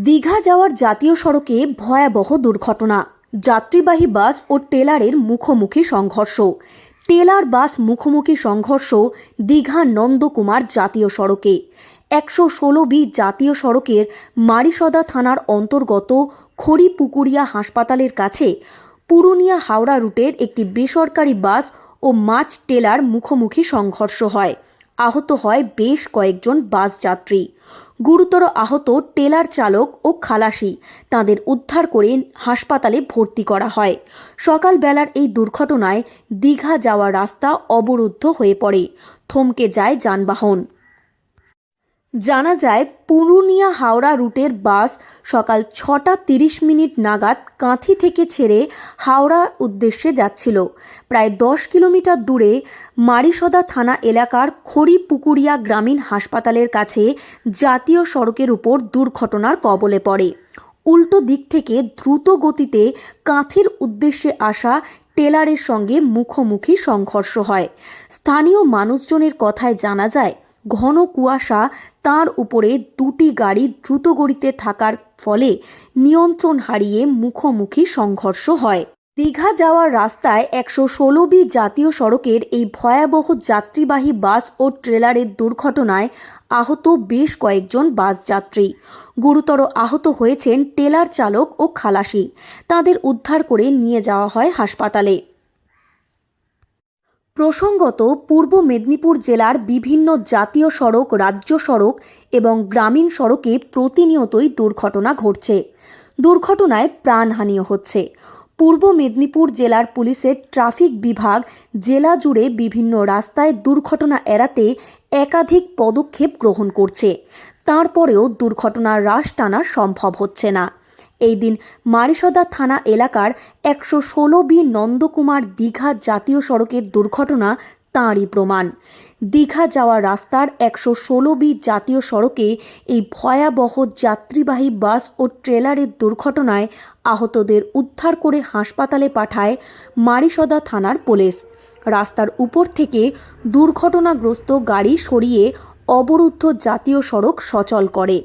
দীঘা যাওয়ার জাতীয় সড়কে ভয়াবহ দুর্ঘটনা। যাত্রীবাহী বাস ও টেলারের মুখোমুখি সংঘর্ষ। টেলার বাস মুখোমুখি সংঘর্ষ দীঘা নন্দকুমার জাতীয় সড়কে। 116B জাতীয় সড়কের মারিসদা থানার অন্তর্গত খড়িপুকুরিয়া হাসপাতালের কাছে পুরুলিয়া হাওড়া রুটের একটি বেসরকারি বাস ও মাছ টেলার মুখোমুখি সংঘর্ষ হয়। আহত হয় বেশ কয়েকজন বাস যাত্রী। গুরুতর আহত টেলার চালক ও খালাসি, তাদের উদ্ধার করে হাসপাতালে ভর্তি করা হয়। সকালবেলার এই দুর্ঘটনায় দীঘা যাওয়ার রাস্তা অবরুদ্ধ হয়ে পড়ে, থমকে যায় যানবাহন। জানা যায়, পুরুলিয়া হাওড়া রুটের বাস সকাল 6:30 নাগাদ কাঁথি থেকে ছেড়ে হাওড়ার উদ্দেশ্যে যাচ্ছিল। প্রায় 10 কিলোমিটার দূরে মারিসদা থানা এলাকার খড়িপুকুরিয়া গ্রামীণ হাসপাতালের কাছে জাতীয় সড়কের উপর দুর্ঘটনার কবলে পড়ে। উল্টো দিক থেকে দ্রুত গতিতে কাঁথির উদ্দেশ্যে আসা টেলারের সঙ্গে মুখোমুখি সংঘর্ষ হয়। স্থানীয় মানুষজনের কথায় জানা যায়, ঘন কুয়াশা তার উপরে দুটি গাড়ি দ্রুত গতিতে থাকার ফলে নিয়ন্ত্রণ হারিয়ে মুখোমুখি সংঘর্ষ হয়। দীঘা যাওয়ার রাস্তায় 116B জাতীয় সড়কের এই ভয়াবহ যাত্রীবাহী বাস ও ট্রেলারের দুর্ঘটনায় আহত বেশ কয়েকজন বাস যাত্রী। গুরুতর আহত হয়েছেন টেলার চালক ও খালাসি। তাদের উদ্ধার করে নিয়ে যাওয়া হয় হাসপাতালে। প্রসঙ্গত, পূর্ব মেদিনীপুর জেলার বিভিন্ন জাতীয় সড়ক, রাজ্য সড়ক এবং গ্রামীণ সড়কে প্রতিনিয়তই দুর্ঘটনা ঘটছে। দুর্ঘটনায় প্রাণহানিও হচ্ছে। পূর্ব মেদিনীপুর জেলার পুলিশের ট্রাফিক বিভাগ জেলা জুড়ে বিভিন্ন রাস্তায় দুর্ঘটনা এড়াতে একাধিক পদক্ষেপ গ্রহণ করছে। তারপরেও দুর্ঘটনার হ্রাস টানা সম্ভব হচ্ছে না। এই দিন মারিসদা থানা এলাকার 116B নন্দকুমার দীঘা জাতীয় সড়কের দুর্ঘটনা তাঁরই প্রমাণ। দীঘা যাওয়ার রাস্তার 116B জাতীয় সড়কে এই ভয়াবহ যাত্রীবাহী বাস ও ট্রেলারের দুর্ঘটনায় আহতদের উদ্ধার করে হাসপাতালে পাঠায় মারিসদা থানার পুলিশ। রাস্তার উপর থেকে দুর্ঘটনাগ্রস্ত গাড়ি সরিয়ে অবরুদ্ধ জাতীয় সড়ক সচল করে।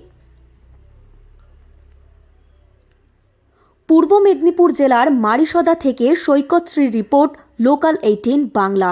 পূর্ব মেদিনীপুর জেলার মারিসদা থেকে সৈকত শ্রীর রিপোর্ট, লোকাল 18 বাংলা।